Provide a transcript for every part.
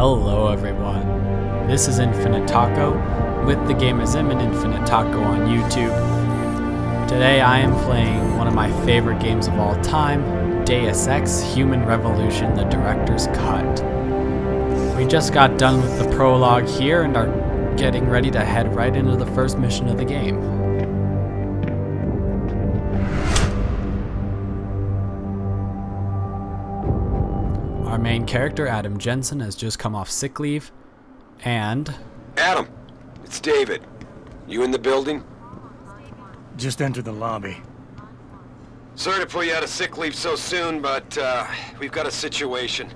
Hello everyone, this is InfyniteTaco with the game as and InfyniteTaco on YouTube. Today I am playing one of my favorite games of all time, Deus Ex Human Revolution, the director's cut. We just got done with the prologue here and are getting ready to head right into the first mission of the game. Our main character, Adam Jensen, has just come off sick leave, and... Adam, it's David. You in the building? Just entered the lobby. Sorry to pull you out of sick leave so soon, but we've got a situation.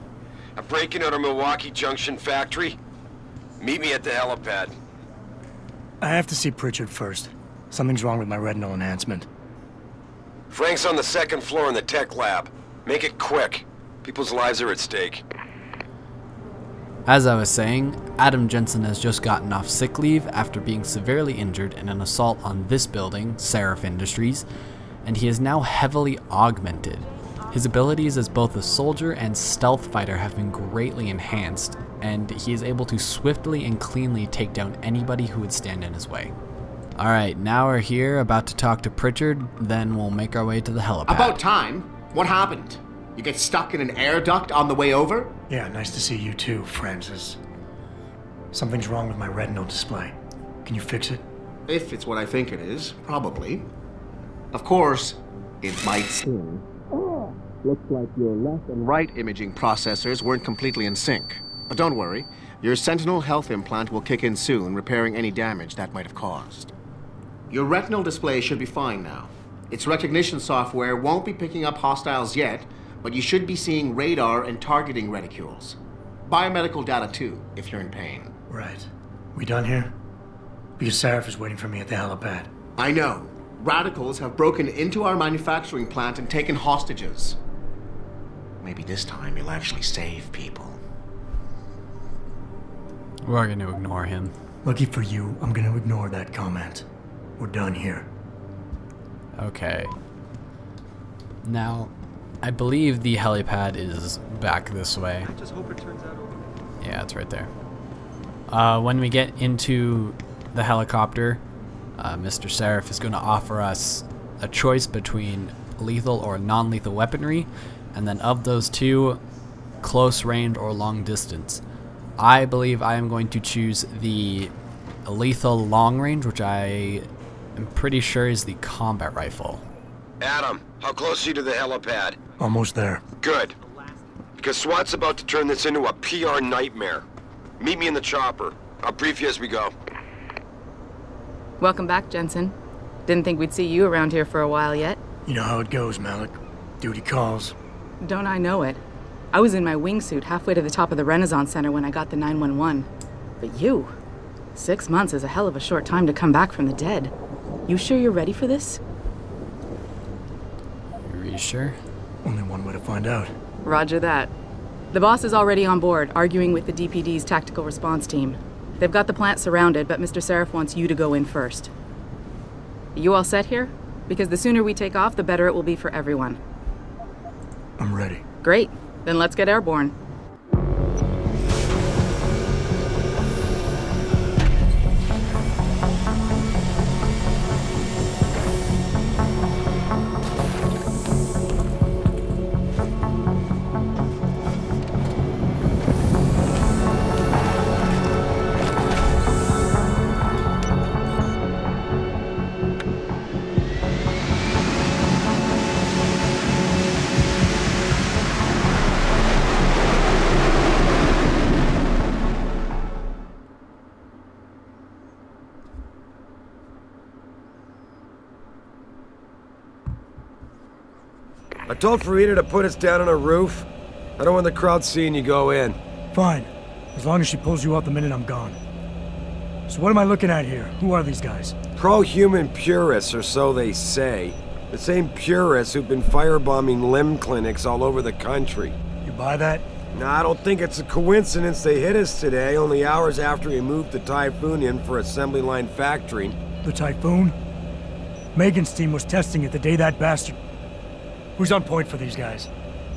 I'm breaking out our Milwaukee Junction factory. Meet me at the helipad. I have to see Pritchard first. Something's wrong with my retinal enhancement. Frank's on the second floor in the tech lab. Make it quick. People's lives are at stake. As I was saying, Adam Jensen has just gotten off sick leave after being severely injured in an assault on this building, Sarif Industries, and he is now heavily augmented. His abilities as both a soldier and stealth fighter have been greatly enhanced, and he is able to swiftly and cleanly take down anybody who would stand in his way. Alright, now we're here, about to talk to Pritchard, then we'll make our way to the helipad. About time. What happened? You get stuck in an air duct on the way over? Yeah, nice to see you too, Francis. Something's wrong with my retinal display. Can you fix it? If it's what I think it is, probably. Of course, it might seem. Looks like your left and right imaging processors weren't completely in sync. But don't worry, your Sentinel health implant will kick in soon, repairing any damage that might have caused. Your retinal display should be fine now. Its recognition software won't be picking up hostiles yet, but you should be seeing radar and targeting reticules. Biomedical data too, if you're in pain. Right. We done here? Because Sarif is waiting for me at the helipad. I know. Radicals have broken into our manufacturing plant and taken hostages. Maybe this time you'll actually save people. We're going to ignore him. Lucky for you, I'm going to ignore that comment. We're done here. Okay. Now, I believe the helipad is back this way. I just hope it turns out okay. Yeah, it's right there. When we get into the helicopter, Mr. Sarif is going to offer us a choice between lethal or non-lethal weaponry, and then of those two, close range or long distance. I believe I am going to choose the lethal long range, which I am pretty sure is the combat rifle. Adam, how close are you to the helipad? Almost there. Good. Because SWAT's about to turn this into a PR nightmare. Meet me in the chopper. I'll brief you as we go. Welcome back, Jensen. Didn't think we'd see you around here for a while yet. You know how it goes, Malik. Duty calls. Don't I know it? I was in my wingsuit halfway to the top of the Renaissance Center when I got the 911. But you? 6 months is a hell of a short time to come back from the dead. You sure you're ready for this? Are you sure? Only one way to find out. Roger that. The boss is already on board, arguing with the DPD's tactical response team. They've got the plant surrounded, but Mr. Sarif wants you to go in first. You all set here? Because the sooner we take off, the better it will be for everyone. I'm ready. Great. Then let's get airborne. I told Farida to put us down on a roof. I don't want the crowd seeing you go in. Fine. As long as she pulls you out the minute I'm gone. So what am I looking at here? Who are these guys? Pro-human purists, or so they say. The same purists who've been firebombing limb clinics all over the country. You buy that? No, I don't think it's a coincidence they hit us today, only hours after we moved the Typhoon in for assembly line factory. The Typhoon? Megan's team was testing it the day that bastard... Who's on point for these guys?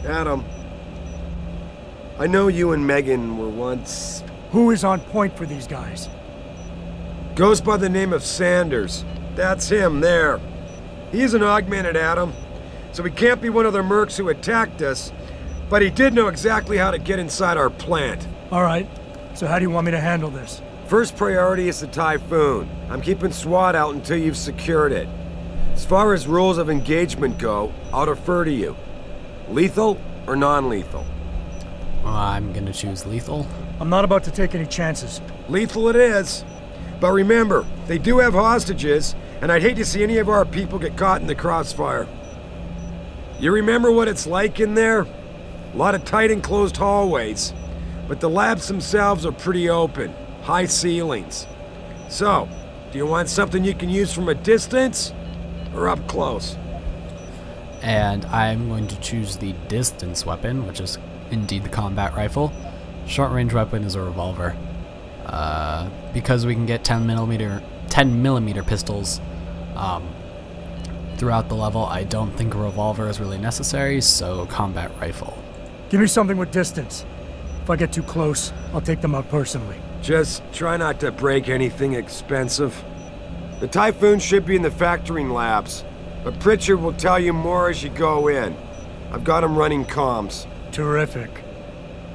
Adam. I know you and Megan were once... Who is on point for these guys? Goes by the name of Sanders. That's him, there. He's an augmented Adam, so he can't be one of the mercs who attacked us, but he did know exactly how to get inside our plant. All right. So how do you want me to handle this? First priority is the Typhoon. I'm keeping SWAT out until you've secured it. As far as rules of engagement go, I'll defer to you. Lethal or non-lethal? I'm gonna choose lethal. I'm not about to take any chances. Lethal it is. But remember, they do have hostages, and I'd hate to see any of our people get caught in the crossfire. You remember what it's like in there? A lot of tight enclosed hallways, but the labs themselves are pretty open, high ceilings. So, do you want something you can use from a distance, or up close? And I'm going to choose the distance weapon, which is indeed the combat rifle. Short range weapon is a revolver. Because we can get 10 millimeter pistols throughout the level, I don't think a revolver is really necessary, so combat rifle. Give me something with distance. If I get too close, I'll take them out personally. Just try not to break anything expensive. The Typhoon should be in the factoring labs, but Pritchard will tell you more as you go in. I've got him running comms. Terrific.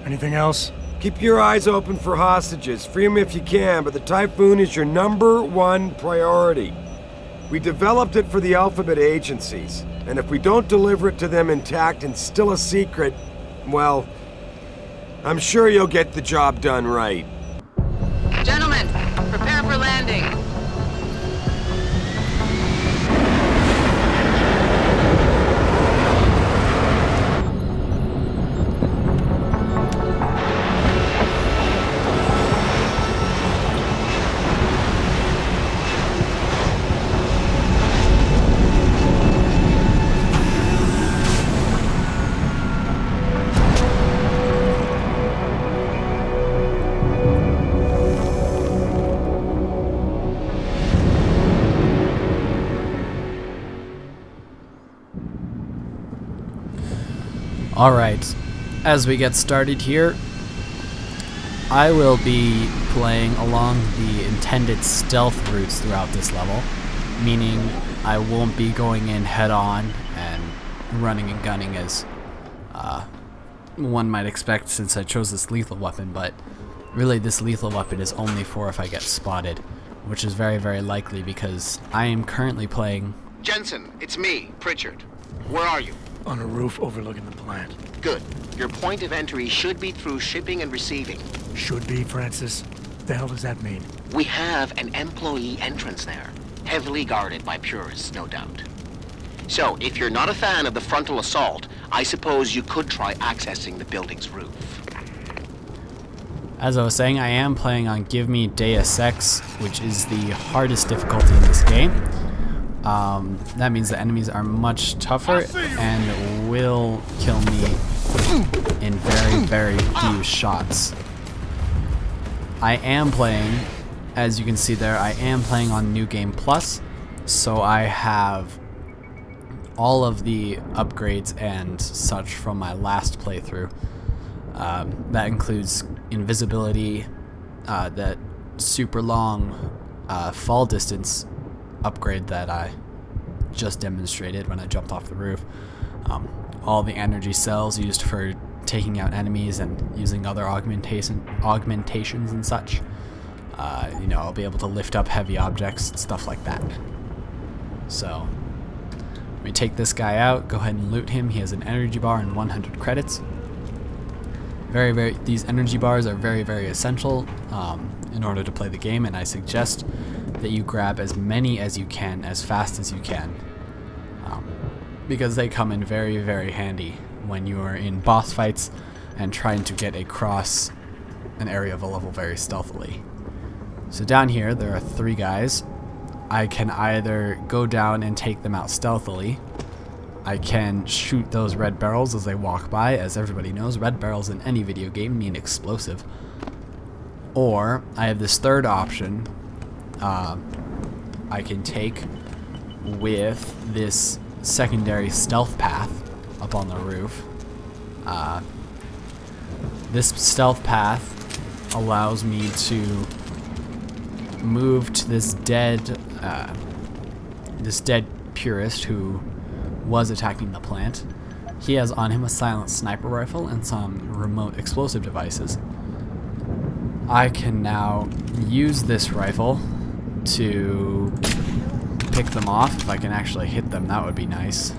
Anything else? Keep your eyes open for hostages. Free them if you can, but the Typhoon is your #1 priority. We developed it for the Alphabet agencies, and if we don't deliver it to them intact and still a secret, well, I'm sure you'll get the job done right. Gentlemen, prepare for landing. Alright, as we get started here, I will be playing along the intended stealth routes throughout this level, meaning I won't be going in head on and running and gunning as one might expect since I chose this lethal weapon, but really this lethal weapon is only for if I get spotted, which is very, very likely because I am currently playing... Jensen, it's me, Pritchard. Where are you? On a roof overlooking the plant. Good. Your point of entry should be through shipping and receiving. Should be, Francis. What the hell does that mean? We have an employee entrance there, heavily guarded by purists, no doubt. So, if you're not a fan of the frontal assault, I suppose you could try accessing the building's roof. As I was saying, I am playing on Give Me Deus Ex, which is the hardest difficulty in this game. That means the enemies are much tougher and will kill me in very, very few shots. I am playing, as you can see there, I am playing on New Game Plus, so I have all of the upgrades and such from my last playthrough. That includes invisibility, that super long fall distance upgrade that I just demonstrated when I jumped off the roof. All the energy cells used for taking out enemies and using other augmentations and such. You know, I'll be able to lift up heavy objects and stuff like that. So, let me take this guy out, go ahead and loot him. He has an energy bar and 100 credits. These energy bars are very, very essential in order to play the game, and I suggest that you grab as many as you can, as fast as you can, because they come in very, very handy when you are in boss fights and trying to get across an area of a level very stealthily. So down here, there are 3 guys. I can either go down and take them out stealthily. I can shoot those red barrels as they walk by. As everybody knows, red barrels in any video game mean explosive. Or I have this third option I can take with this secondary stealth path up on the roof. This stealth path allows me to move to this dead purist who was attacking the plant. He has on him a silent sniper rifle and some remote explosive devices. I can now use this rifle to pick them off. If I can actually hit them, that would be nice.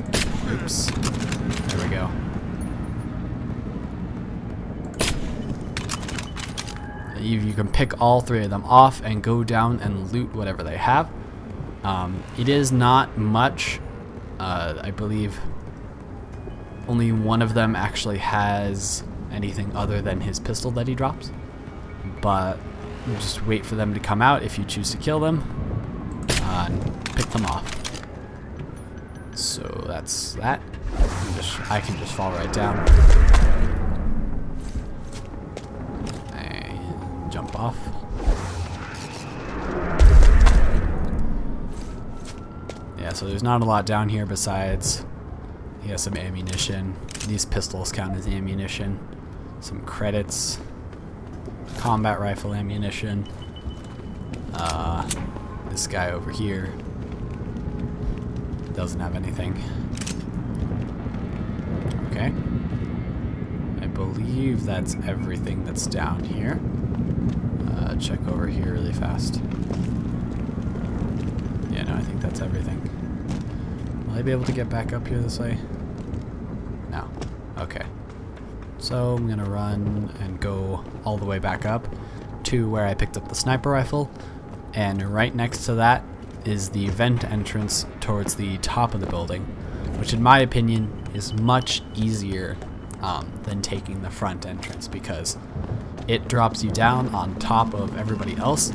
Oops. There we go. You can pick all three of them off and go down and loot whatever they have. It is not much. I believe only one of them actually has anything other than his pistol that he drops. But just wait for them to come out if you choose to kill them and pick them off. So that's that. I can just fall right down and jump off. Yeah, so there's not a lot down here besides he has some ammunition. These pistols count as ammunition. Some credits. Combat rifle ammunition. This guy over here doesn't have anything. Okay. I believe that's everything that's down here. Check over here really fast. Yeah, no, I think that's everything. Will I be able to get back up here this way? No. Okay. So I'm gonna run and go all the way back up to where I picked up the sniper rifle, and right next to that is the vent entrance towards the top of the building, which in my opinion is much easier than taking the front entrance because it drops you down on top of everybody else,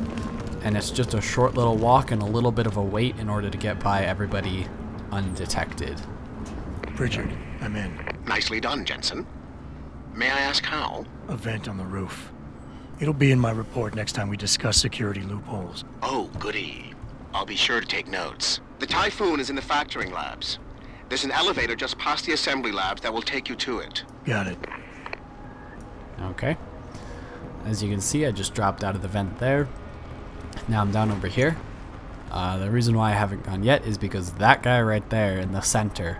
and it's just a short little walk and a little bit of a wait in order to get by everybody undetected. Richard, I'm in. Nicely done, Jensen. May I ask how? A vent on the roof. It'll be in my report next time we discuss security loopholes. Oh, goody. I'll be sure to take notes. The Typhoon is in the factoring labs. There's an elevator just past the assembly labs that will take you to it. Got it. Okay. As you can see, I just dropped out of the vent there. Now I'm down over here. The reason why I haven't gone yet is because that guy right there in the center,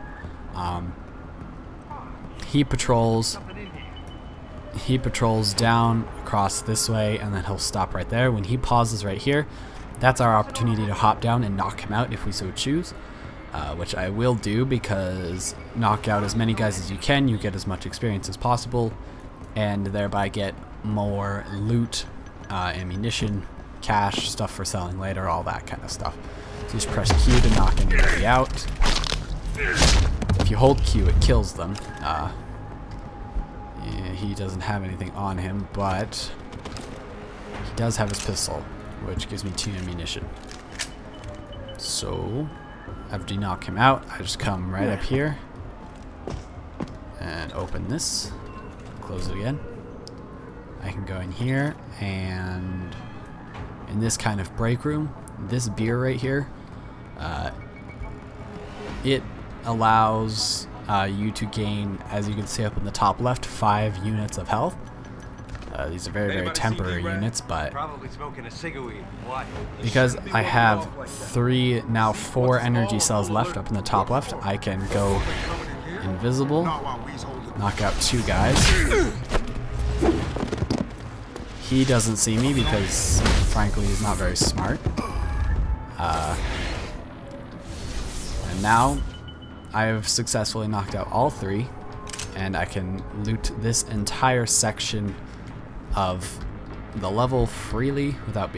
he patrols down across this way, and then he'll stop right there. When he pauses right here, that's our opportunity to hop down and knock him out if we so choose, which I will do, because knock out as many guys as you can, you get as much experience as possible, and thereby get more loot, ammunition, cash, stuff for selling later, all that kind of stuff. So just press Q to knock anybody out. If you hold Q, it kills them. Yeah, he doesn't have anything on him, but he does have his pistol, which gives me 2 ammunition. So after you knock him out, I just come right up here and open this, close it again. I can go in here, and in this kind of break room, this beer right here, it allows you to gain, as you can see up in the top left, 5 units of health. These are very, very temporary units, but because I have 3, now 4 energy cells left up in the top left, I can go invisible, knock out 2 guys. He doesn't see me because, frankly, he's not very smart. And now I have successfully knocked out all 3, and I can loot this entire section of the level freely without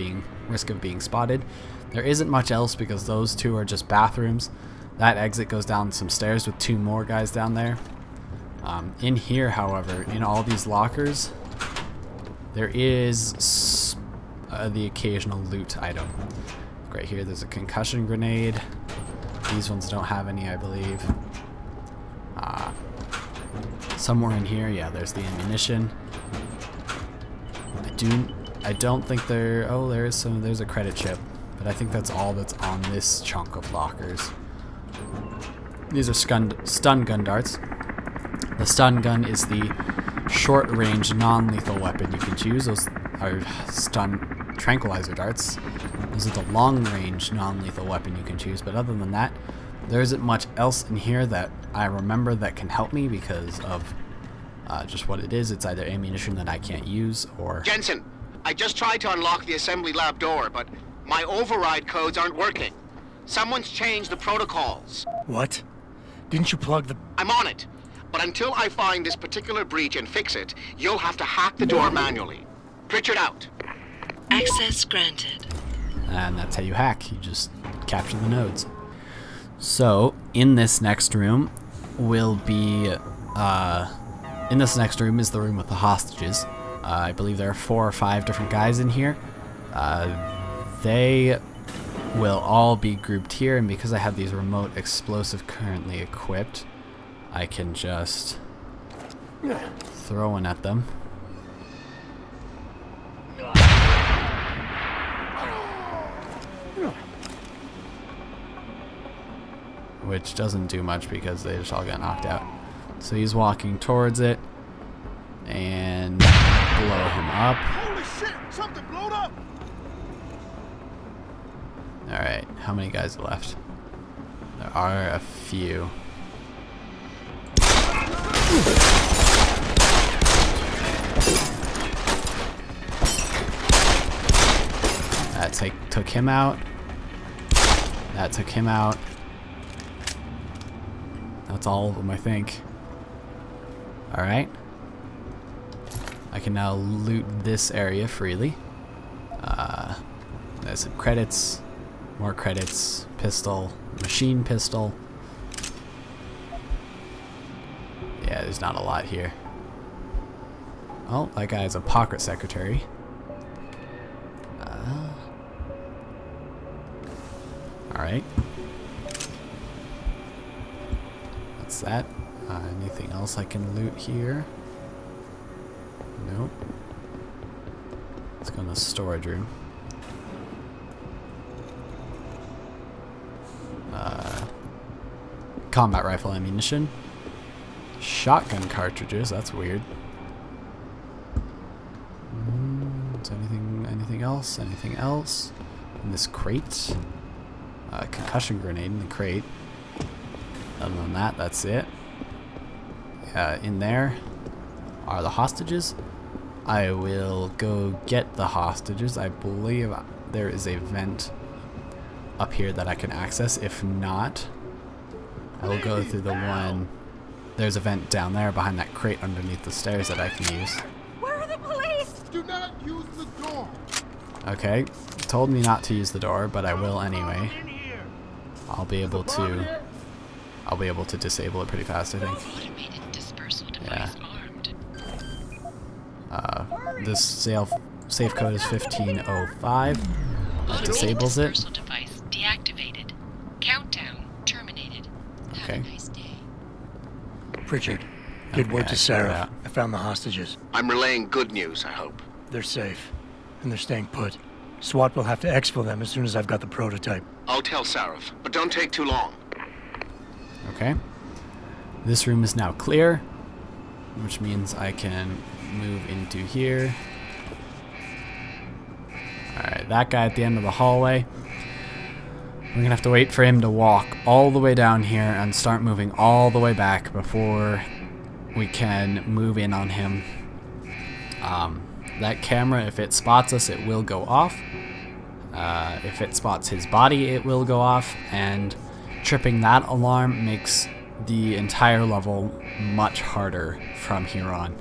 risk of being spotted. There isn't much else because those 2 are just bathrooms. That exit goes down some stairs with 2 more guys down there. In here, however, in all these lockers, there is the occasional loot item. Right here, there's a concussion grenade. These ones don't have any, I believe. Somewhere in here, yeah, there's the ammunition. I don't think there. Oh, there's a credit chip, but I think that's all that's on this chunk of lockers. These are stun gun darts. The stun gun is the short-range, non-lethal weapon you can choose. Those are stun tranquilizer darts. Those are the long-range, non-lethal weapon you can choose. But other than that, there isn't much else in here that I remember that can help me because of just what it is. It's either ammunition that I can't use or... Jensen, I just tried to unlock the assembly lab door, but my override codes aren't working. Someone's changed the protocols. What? Didn't you plug the... I'm on it. But until I find this particular breach and fix it, you'll have to hack the door manually. Pritchard out. Access granted. And that's how you hack. You just capture the nodes. So, in this next room will be... in this next room is the room with the hostages. I believe there are 4 or 5 different guys in here. They will all be grouped here, and because I have these remote explosive currently equipped, I can just throw one at them. Which doesn't do much because they just all got knocked out. So he's walking towards it and blow him up. Holy shit! Something blowed up! Alright, how many guys are left? There are a few. That took him out. That took him out. That's all of them, I think. Alright. I can now loot this area freely. There's some credits. More credits. Pistol. Machine pistol. Yeah, there's not a lot here. Oh, that guy's a pocket secretary. Alright. What's that? Anything else I can loot here? Nope. Let's go in the storage room. Combat rifle ammunition. Shotgun cartridges, that's weird. Is anything else? Anything else? In this crate? Concussion grenade in the crate. Other than that, that's it. In there are the hostages. I will go get the hostages. I believe there is a vent up here that I can access. If not, I will go through the one. There's a vent down there behind that crate underneath the stairs that I can use. Where are the police? Do not use the door. Okay, told me not to use the door, but I will anyway. I'll be able to disable it pretty fast, I think. Automated dispersal device armed. This safe code is 1505. That disables it. Dispersal device deactivated. Countdown terminated. Okay. Have a nice day. Pritchard, good word to Sarif. I found the hostages. I'm relaying good news, I hope. They're safe, and they're staying put. SWAT will have to exfil them as soon as I've got the prototype. I'll tell Sarif, but don't take too long. Okay. This room is now clear, which means I can move into here. Alright, that guy at the end of the hallway. We're gonna have to wait for him to walk all the way down here and start moving all the way back before we can move in on him. That camera, if it spots us, it will go off. If it spots his body, it will go off, and tripping that alarm makes the entire level much harder from here on,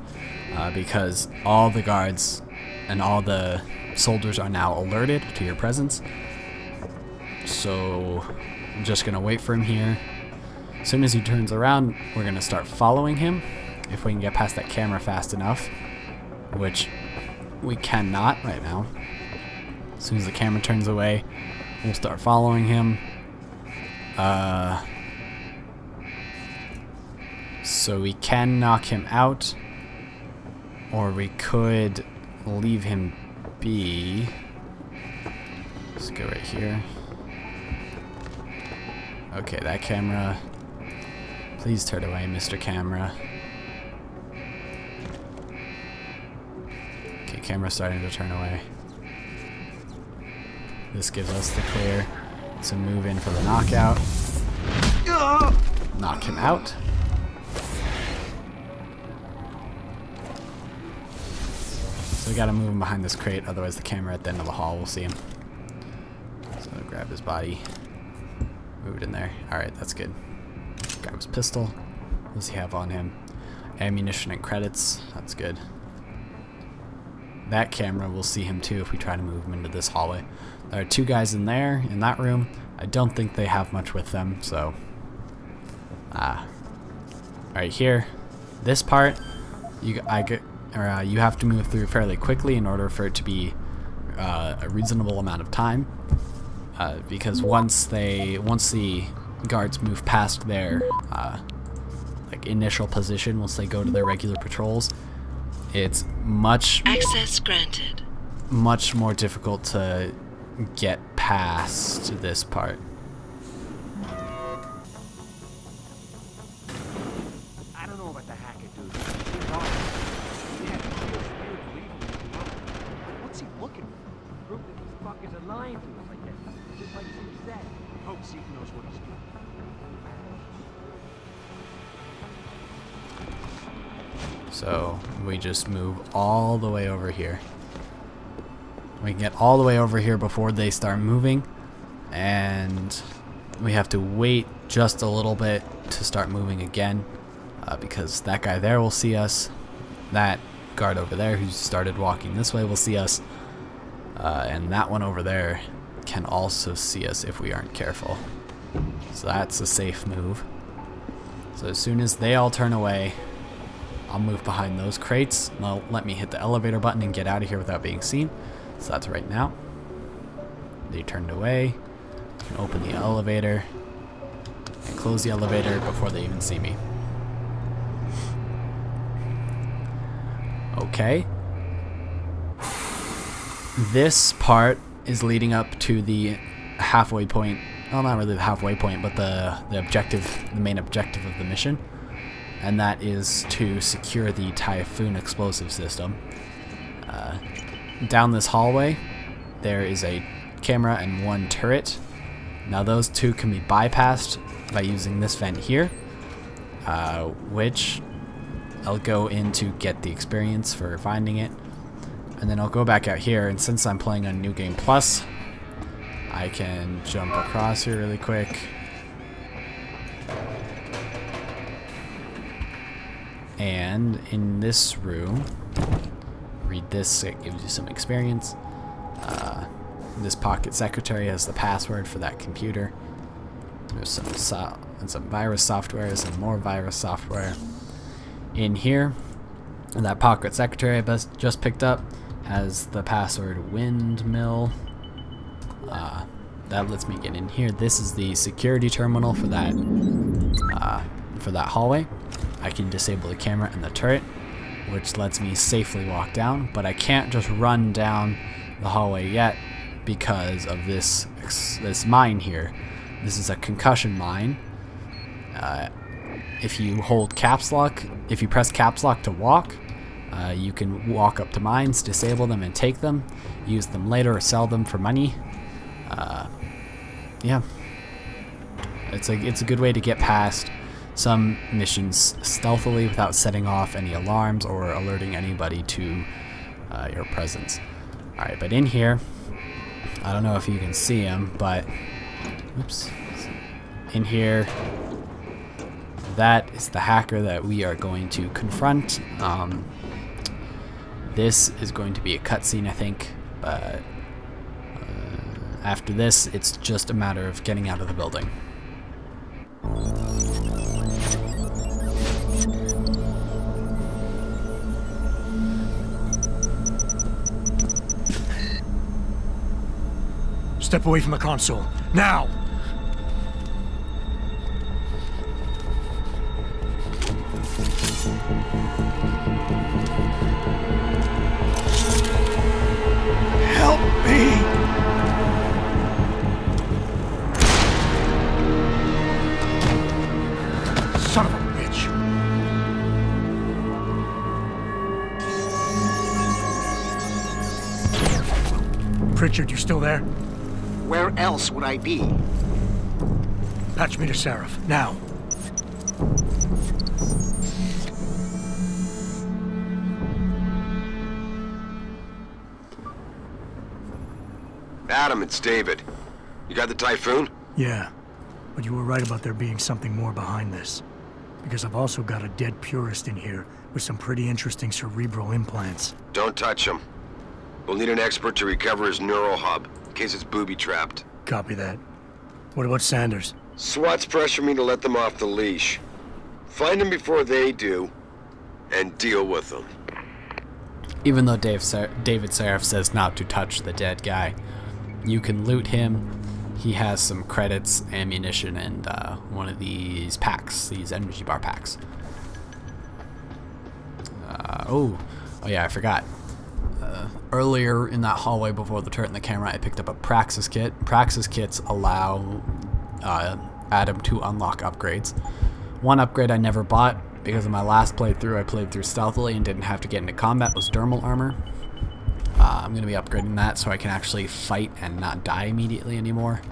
because all the guards and all the soldiers are now alerted to your presence. So I'm just gonna wait for him here. As soon as he turns around, we're gonna start following him if we can get past that camera fast enough, which we cannot right now. As soon as the camera turns away, we'll start following him. So we can knock him out, or we could leave him be. Let's go right here. Okay, that camera. Please turn away, Mr. Camera. camera's starting to turn away. This gives us the clear to move in for the knockout. Knock him out. So we gotta move him behind this crate, otherwise the camera at the end of the hall will see him. So grab his body. Move it in there. Alright, that's good. Grab his pistol. What does he have on him? Ammunition and credits. That's good. That camera will see him too if we try to move him into this hallway. There are 2 guys in there, in that room. I don't think they have much with them, so... Alright, here. This part, you have to move through fairly quickly in order for it to be a reasonable amount of time. Because once the guards move past their like initial position, once they go to their regular patrols, it's access granted. Much more difficult to get past this part. I don't know about the hacker, dude. What's he looking for? Proof that these fuckers are lying to us like that. Just like Zeke said. Hope Zeke knows what he's doing. So we just move all the way over here. We can get all the way over here before they start moving, and we have to wait just a little bit to start moving again, because that guy there will see us. That guard over there who started walking this way will see us, and that one over there can also see us if we aren't careful. So that's a safe move. So as soon as they all turn away, I'll move behind those crates. They'll let me hit the elevator button and get out of here without being seen. So that's right now. They turned away. I can open the elevator and close the elevator before they even see me. Okay. This part is leading up to the halfway point. Well, not really the halfway point, but the objective, the main objective of the mission. And that is to secure the Typhoon explosive system. Down this hallway, there is a camera and 1 turret. Now those 2 can be bypassed by using this vent here, which I'll go in to get the experience for finding it. And then I'll go back out here, and since I'm playing on New Game Plus, I can jump across here really quick. And in this room, read this, it gives you some experience. This pocket secretary has the password for that computer. There's some virus software, some more virus software. In here, that pocket secretary I just picked up has the password windmill. That lets me get in here. This is the security terminal for that hallway. I can disable the camera and the turret, which lets me safely walk down, but I can't just run down the hallway yet because of this mine here. This is a concussion mine. If you hold caps lock, if you press caps lock to walk, you can walk up to mines, disable them and take them, use them later or sell them for money. Yeah, it's a good way to get past some missions stealthily without setting off any alarms or alerting anybody to your presence. Alright, but in here, I don't know if you can see him, but oops, in here, that is the hacker that we are going to confront. This is going to be a cutscene, I think, but after this, it's just a matter of getting out of the building. Step away from the console. Now! Help me! Son of a bitch! Pritchard, you still there? Where else would I be? Patch me to Sarif, now. Adam, it's David. You got the Typhoon? Yeah, but you were right about there being something more behind this. Because I've also got a dead purist in here with some pretty interesting cerebral implants. Don't touch him. We'll need an expert to recover his neural hub, in case it's booby-trapped. Copy that. What about Sanders? SWAT's pressure me to let them off the leash. Find them before they do, and deal with them. Even though David Sarif says not to touch the dead guy, you can loot him. He has some credits, ammunition, and one of these packs, these energy bar packs. Oh yeah, I forgot. Earlier in that hallway before the turret and the camera, I picked up a Praxis kit. Praxis kits allow Adam to unlock upgrades. One upgrade I never bought because in my last playthrough, I played through stealthily and didn't have to get into combat, was dermal armor. I'm going to be upgrading that so I can actually fight and not die immediately anymore.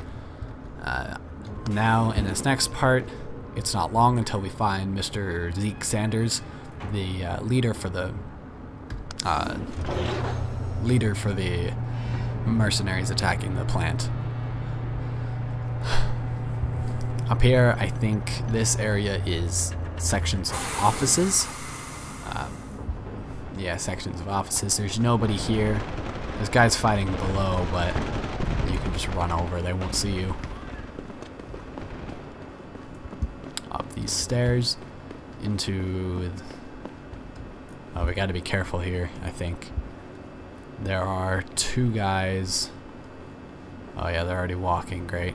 Now, in this next part, it's not long until we find Mr. Zeke Sanders, the leader for the mercenaries attacking the plant. Up here, I think this area is sections of offices. Yeah, sections of offices. There's nobody here. There's guys fighting below, but you can just run over. They won't see you. Up these stairs into... Oh, we gotta be careful here, I think. There are two guys. Oh yeah, they're already walking. Great.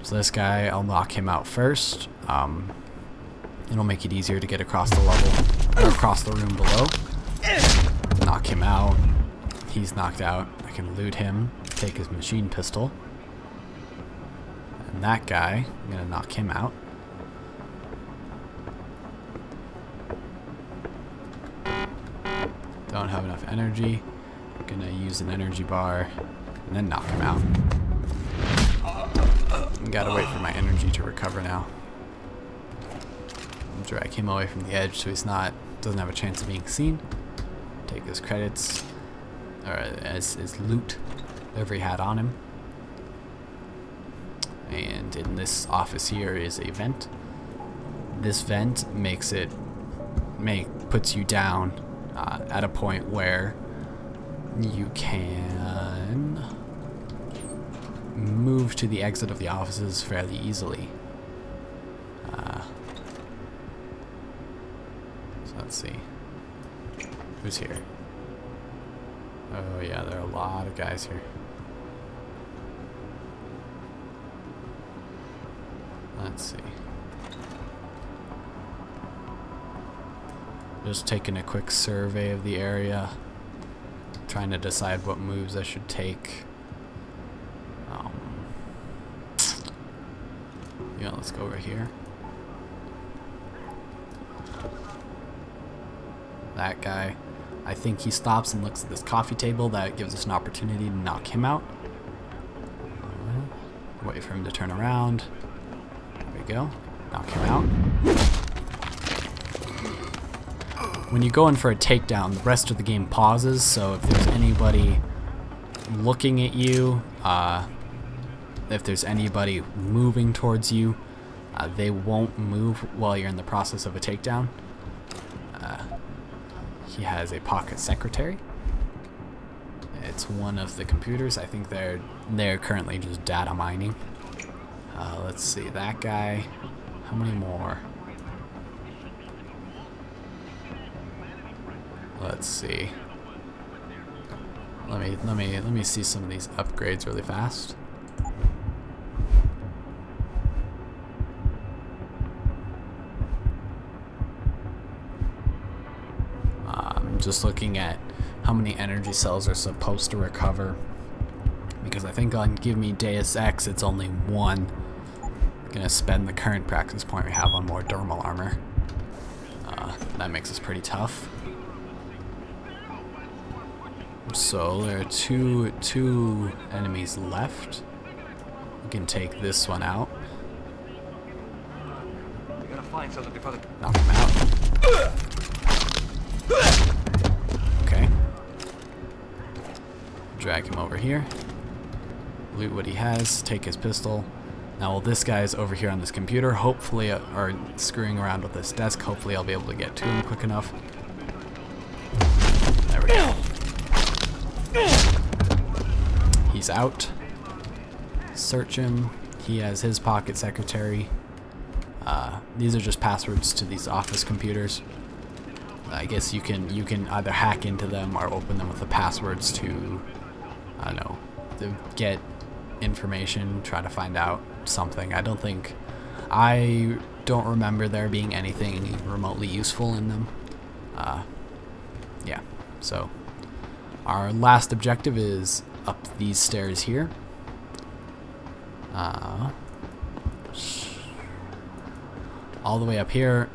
So this guy, I'll knock him out first. It'll make it easier to get across the level, or across the room below. Knock him out. He's knocked out. I can loot him, take his machine pistol. And that guy, I'm gonna knock him out. Don't have enough energy. I'm gonna use an energy bar and then knock him out. Gotta wait for my energy to recover now. Drag him away from the edge so he's doesn't have a chance of being seen. Take his credits, or as his loot, whatever he had on him. And in this office here is a vent. This vent puts you down at a point where you can move to the exit of the offices fairly easily. So let's see. Who's here? Oh yeah, there are a lot of guys here. Let's see. Just taking a quick survey of the area. Trying to decide what moves I should take. Yeah, let's go over here. That guy. I think he stops and looks at this coffee table. That gives us an opportunity to knock him out. Wait for him to turn around. There we go. Knock him out. When you go in for a takedown, the rest of the game pauses, so if there's anybody looking at you, if there's anybody moving towards you, they won't move while you're in the process of a takedown. He has a pocket secretary. It's one of the computers. I think they're currently just data mining. Let's see, that guy. How many more? Let's see. Let me see some of these upgrades really fast. Just looking at how many energy cells are supposed to recover, because I think on Give Me Deus Ex it's only one. I'm gonna spend the current practice point we have on more dermal armor. That makes us pretty tough. So there are two enemies left. We can take this one out. We gotta find something before the... Knock him out. Okay. Drag him over here. Loot what he has. Take his pistol. Now while this guy's over here on this computer, hopefully, or screwing around with this desk, hopefully I'll be able to get to him quick enough. There we go. He's out. Search him. He has his pocket secretary. These are just passwords to these office computers. I guess you can either hack into them or open them with the passwords to, I don't know, to get information, try to find out something. I don't remember there being anything remotely useful in them. Yeah, so our last objective is up these stairs here. All the way up here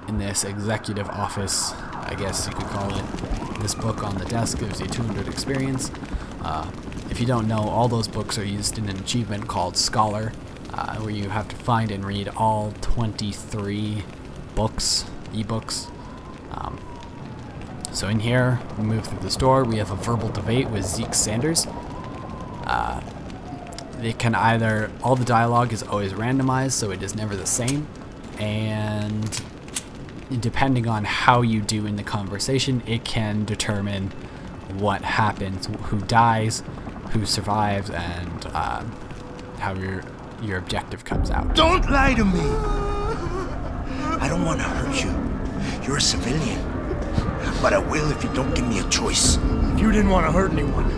in this executive office, I guess you could call it. This book on the desk gives you 200 experience. If you don't know, all those books are used in an achievement called Scholar, where you have to find and read all 23 books, ebooks. So in here, we move through this door, we have a verbal debate with Zeke Sanders. It can either, all the dialogue is always randomized, so it is never the same, and depending on how you do in the conversation, it can determine what happens, who dies, who survives, and how your objective comes out. Don't lie to me! I don't want to hurt you. You're a civilian. But I will if you don't give me a choice. If you didn't want to hurt anyone,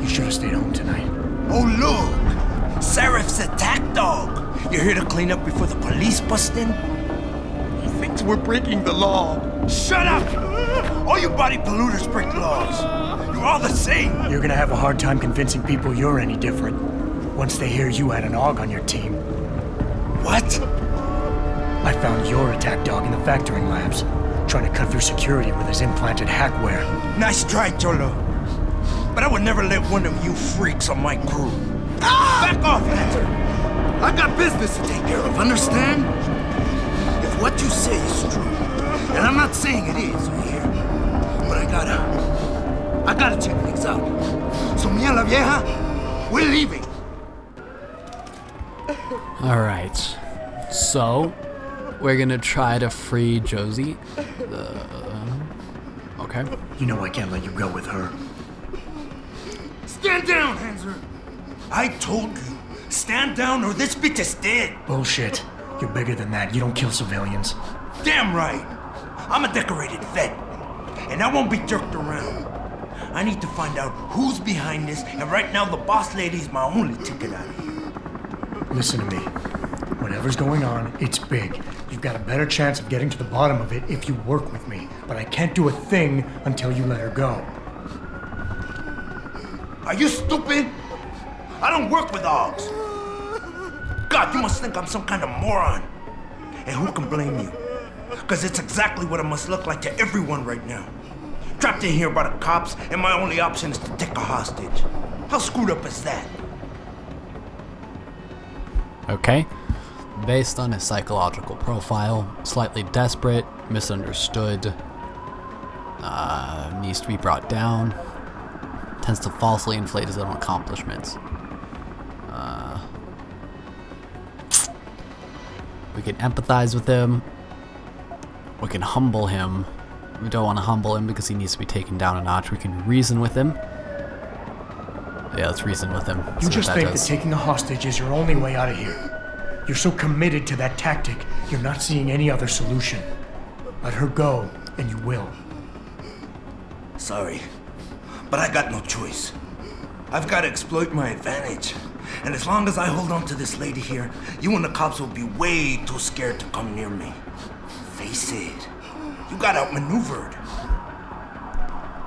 you should have stayed home tonight. Oh, look! Sarif's attack dog! You're here to clean up before the police bust in? He thinks we're breaking the law. Shut up! All you body polluters break laws. You're all the same. You're gonna have a hard time convincing people you're any different once they hear you had an AUG on your team. What? I found your attack dog in the factoring labs, trying to cut through security with his implanted hackware. Nice try, Cholo. But I would never let one of you freaks on my crew. Back off, Hunter! I got business to take care of, understand? If what you say is true, and I'm not saying it is here, but I gotta check things out. So, mia la vieja, we're leaving. Alright, so we're gonna try to free Josie. Okay. You know I can't let you go with her. Stand down, Hanser! I told you, stand down or this bitch is dead. Bullshit. You're bigger than that. You don't kill civilians. Damn right. I'm a decorated vet, and I won't be jerked around. I need to find out who's behind this, and right now the boss lady's my only ticket out of here. Listen to me. Whatever's going on, it's big. You've got a better chance of getting to the bottom of it if you work with me, but I can't do a thing until you let her go. Are you stupid? I don't work with AUGs. God, you must think I'm some kind of moron. And who can blame you? Because it's exactly what it must look like to everyone right now. Trapped in here by the cops, and my only option is to take a hostage. How screwed up is that? Okay. Based on his psychological profile, slightly desperate, misunderstood, needs to be brought down, tends to falsely inflate his own accomplishments. We can empathize with him. We can humble him. We don't want to humble him because he needs to be taken down a notch. We can reason with him. Yeah, let's reason with him. You just think that taking a hostage is your only way out of here. You're so committed to that tactic, you're not seeing any other solution. Let her go, and you will. Sorry, but I got no choice. I've got to exploit my advantage. And as long as I hold on to this lady here, you and the cops will be way too scared to come near me. Face it, you got outmaneuvered.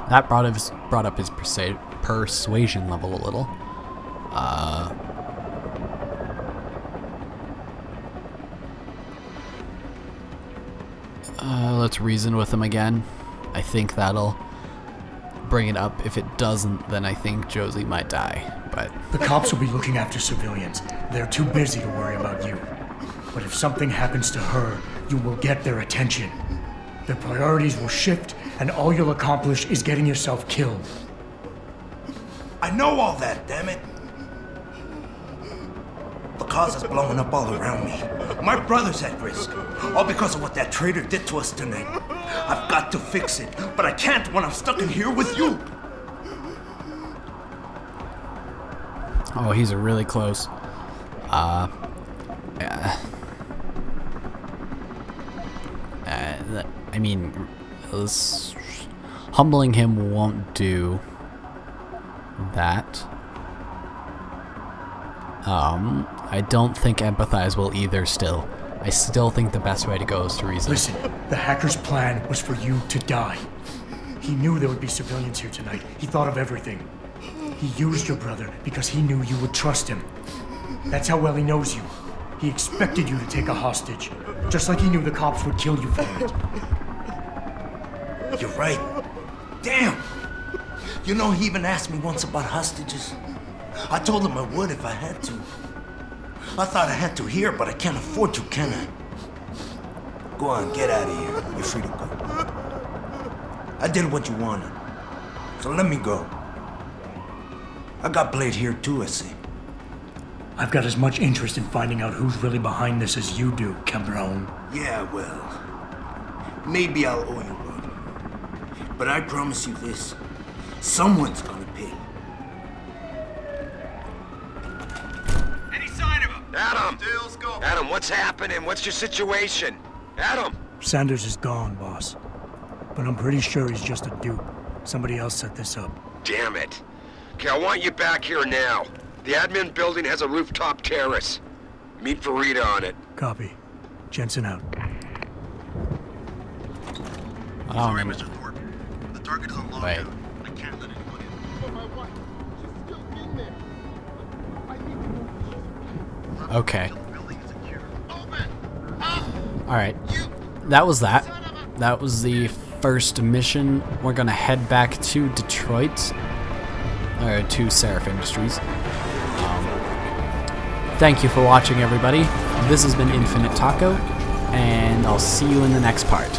That brought up his persuasion level a little. Let's reason with him again. I think that'll bring it up. If it doesn't, then I think Josie might die. But the cops will be looking after civilians. They're too busy to worry about you. But if something happens to her, you will get their attention. Their priorities will shift, and all you'll accomplish is getting yourself killed. I know all that, damn it. The cause is blowing up all around me. My brother's at risk. All because of what that traitor did to us tonight. I've got to fix it, but I can't when I'm stuck in here with you. oh, he's really close. I mean, humbling him won't do that. I don't think empathize will either still. I still think the best way to go is to reason. Listen, the hacker's plan was for you to die. He knew there would be civilians here tonight. He thought of everything. He used your brother because he knew you would trust him. That's how well he knows you. He expected you to take a hostage, just like he knew the cops would kill you for it. You're right. Damn! You know, he even asked me once about hostages. I told him I would if I had to. I thought I had to here, but I can't afford to, can I? Go on, get out of here. You're free to go. I did what you wanted, so let me go. I got Blade here too, I see. I've got as much interest in finding out who's really behind this as you do, Cabron. Yeah, well, maybe I'll owe you one. But I promise you this, someone's gonna pay. Any sign of him? Adam! Dale's go. Adam, what's happening? What's your situation? Adam! Sanders is gone, boss. But I'm pretty sure he's just a dupe. Somebody else set this up. Damn it. Okay, I want you back here now. The admin building has a rooftop terrace. Meet Farida on it. Copy. Jensen out. Sorry, Mr. Thorpe. The target is on lockdown. Wait. I can't let anyone in. But my wife, she's still in there. I need to Okay. The building is secure. Open! Up! Alright. That was that. That was the first mission. We're gonna head back to Detroit. Or to Sarif Industries. Thank you for watching, everybody. This has been InfyniteTaco, and I'll see you in the next part.